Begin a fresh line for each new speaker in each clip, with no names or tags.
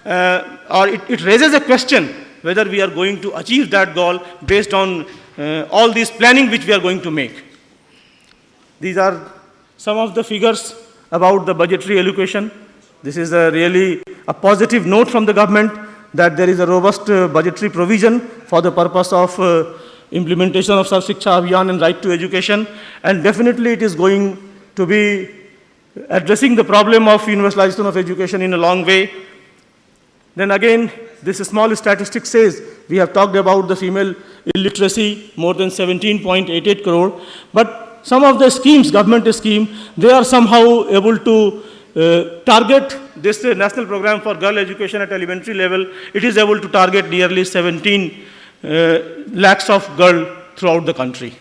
or it raises a question whether we are going to achieve that goal based on all these planning which we are going to make. These are some of the figures about the budgetary allocation. This is really a positive note from the government that there is a robust budgetary provision for the purpose of implementation of Sarv Shiksha Abhiyan and right to education, and definitely it is going to be addressing the problem of universalization of education in a long way. Then again, this small statistic says, we have talked about the female illiteracy, more than 17.88 crore, but some of the schemes, government scheme, they are somehow able to target this national program for girl education at elementary level. It is able to target nearly 17 lakhs of girls throughout the country.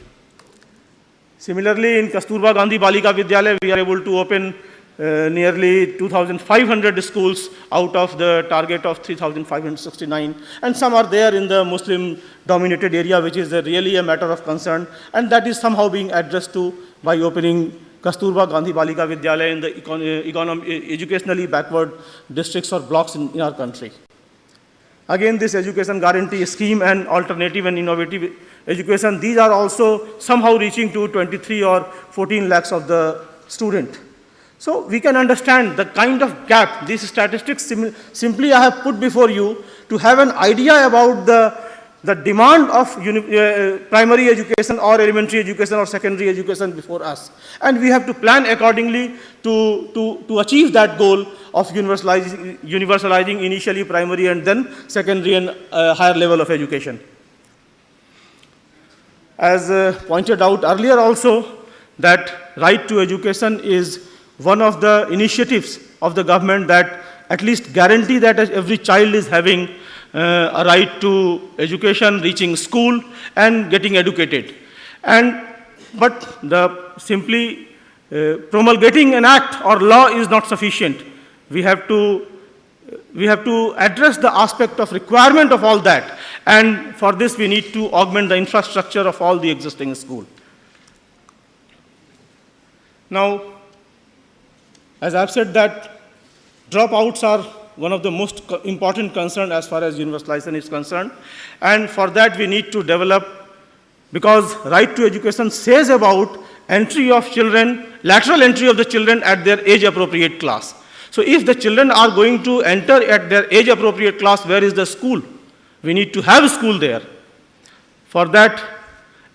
Similarly, in Kasturba Gandhi Balika Vidyalaya, we are able to open nearly 2,500 schools out of the target of 3,569, and some are there in the Muslim-dominated area, which is really a matter of concern, and that is somehow being addressed to by opening Kasturba Gandhi Balika Vidyalaya in the educationally backward districts or blocks in our country. Again, this education guarantee scheme and alternative and innovative education, these are also somehow reaching to 23 or 14 lakhs of the student. So we can understand the kind of gap. These statistics simply I have put before you to have an idea about the demand of primary education or elementary education or secondary education before us. And we have to plan accordingly to achieve that goal of universalizing initially primary and then secondary and higher level of education. As pointed out earlier also, that right to education is one of the initiatives of the government that at least guarantee that every child is having a right to education, reaching school and getting educated. But the simply promulgating an act or law is not sufficient. We have to address the aspect of requirement of all that, and for this we need to augment the infrastructure of all the existing schools. Now, as I've said that dropouts are one of the most important concerns as far as universalization is concerned, and for that we need to develop, because right to education says about entry of children, lateral entry of the children at their age appropriate class. So if the children are going to enter at their age appropriate class, where is the school? We need to have a school there. For that,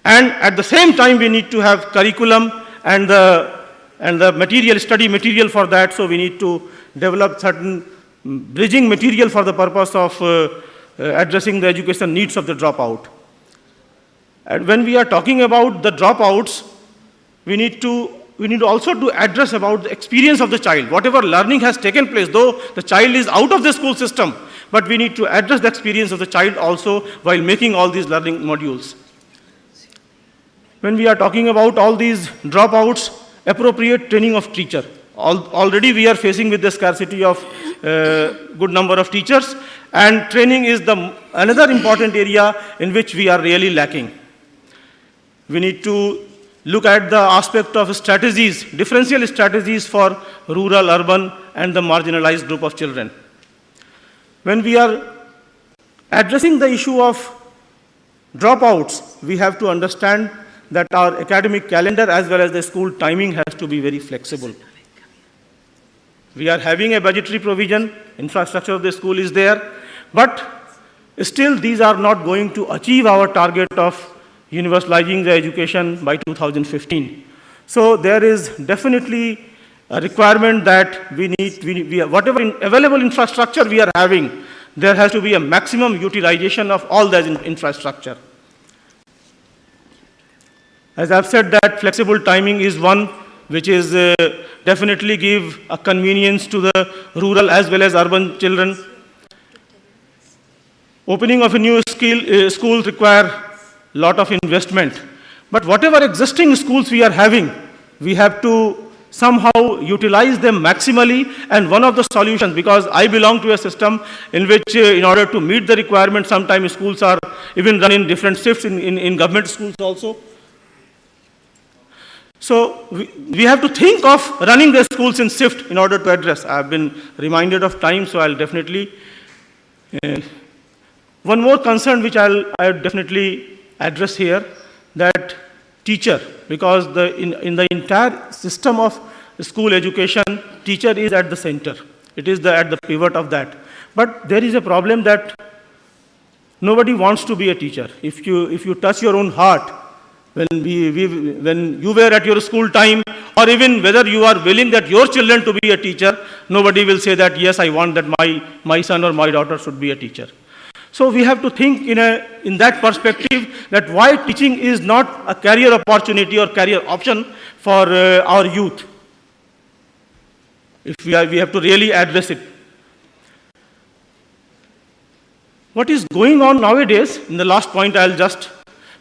and at the same time we need to have curriculum and the material, study material for that, so we need to develop certain bridging material for the purpose of addressing the education needs of the dropout. And when we are talking about the dropouts, we need also to address about the experience of the child. Whatever learning has taken place, though the child is out of the school system, but we need to address the experience of the child also while making all these learning modules. When we are talking about all these dropouts, appropriate training of teacher. Already we are facing with the scarcity of good number of teachers, and training is another important area in which we are really lacking. We need to look at the aspect of strategies, differential strategies for rural, urban, and the marginalized group of children. When we are addressing the issue of dropouts, we have to understand that our academic calendar as well as the school timing has to be very flexible. We are having a budgetary provision, infrastructure of the school is there, but still these are not going to achieve our target of universalizing the education by 2015. So there is definitely a requirement that we whatever available infrastructure we are having, there has to be a maximum utilization of all that infrastructure. As I've said, that flexible timing is one which is definitely give a convenience to the rural as well as urban children. Opening of a new school require lot of investment. But whatever existing schools we are having, we have to somehow utilize them maximally. And one of the solutions, because I belong to a system in which in order to meet the requirement, sometimes schools are even run in different shifts in government schools also. So we have to think of running the schools in shift in order to address. I've been reminded of time, so I'll definitely One more concern which I'll definitely address here, that teacher, because in the entire system of school education, teacher is at the center. It is at the pivot of that. But there is a problem that nobody wants to be a teacher. If you touch your own heart, when you were at your school time, or even whether you are willing that your children to be a teacher, nobody will say that, yes, I want that my son or my daughter should be a teacher. So we have to think in that perspective, that why teaching is not a career opportunity or career option for our youth. If we have to really address it. What is going on nowadays, in the last point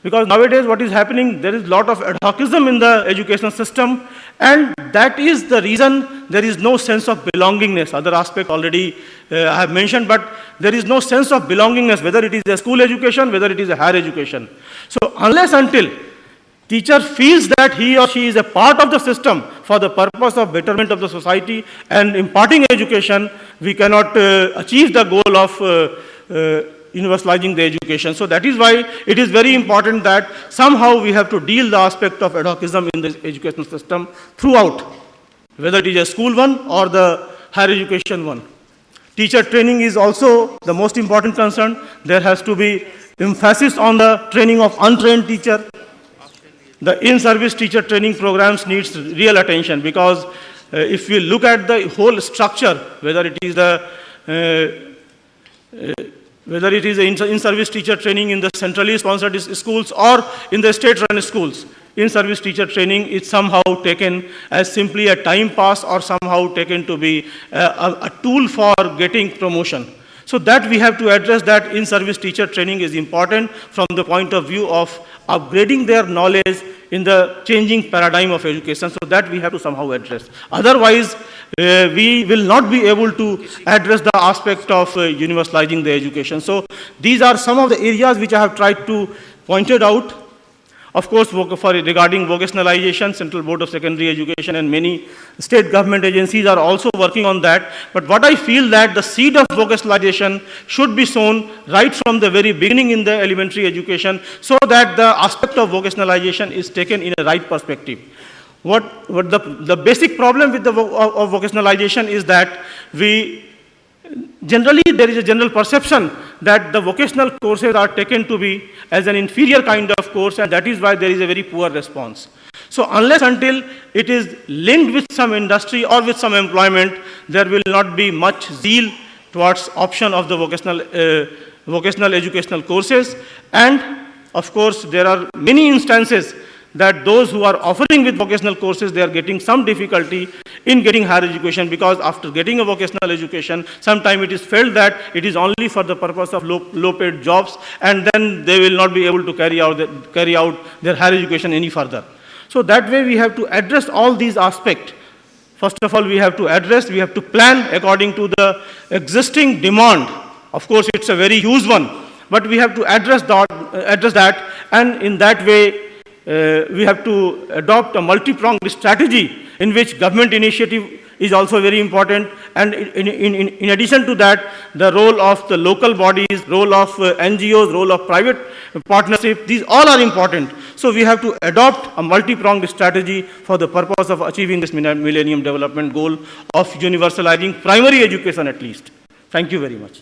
because nowadays what is happening, there is a lot of ad hocism in the education system, and that is the reason there is no sense of belongingness. Other aspect already I have mentioned, but there is no sense of belongingness, whether it is a school education, whether it is a higher education. So unless until teacher feels that he or she is a part of the system for the purpose of betterment of the society and imparting education, we cannot achieve the goal of universalizing the education. So that is why it is very important that somehow we have to deal the aspect of ad hocism in the educational system throughout, whether it is a school one or the higher education one. Teacher training is also the most important concern. There has to be emphasis on the training of untrained teacher. The in-service teacher training programs needs real attention, because if we look at the whole structure, whether it is in-service teacher training in the centrally sponsored schools or in the state-run schools, in-service teacher training is somehow taken as simply a time pass, or somehow taken to be a tool for getting promotion. So that we have to address, that in-service teacher training is important from the point of view of upgrading their knowledge in the changing paradigm of education. So that we have to somehow address. Otherwise, we will not be able to address the aspect of universalizing the education. So these are some of the areas which I have tried to point it out. Of course, regarding vocationalization, Central Board of Secondary Education and many state government agencies are also working on that. But what I feel that the seed of vocationalization should be sown right from the very beginning in the elementary education, so that the aspect of vocationalization is taken in a right perspective. The basic problem with of vocationalization is that generally there is a general perception that the vocational courses are taken to be as an inferior kind of course, and that is why there is a very poor response. So unless until it is linked with some industry or with some employment, there will not be much zeal towards option of the vocational educational courses. And of course, there are many instances that those who are offering with vocational courses, they are getting some difficulty in getting higher education, because after getting a vocational education, sometimes it is felt that it is only for the purpose of low-paid jobs, and then they will not be able to carry out their higher education any further. So that way we have to address all these aspects. First of all, we have to plan according to the existing demand. Of course, it's a very huge one, but we have to address that, and in that way, we have to adopt a multi-pronged strategy in which government initiative is also very important, and in addition to that, the role of the local bodies, role of NGOs, role of private partnership, these all are important. So we have to adopt a multi-pronged strategy for the purpose of achieving this Millennium Development Goal of universalizing primary education at least. Thank you very much.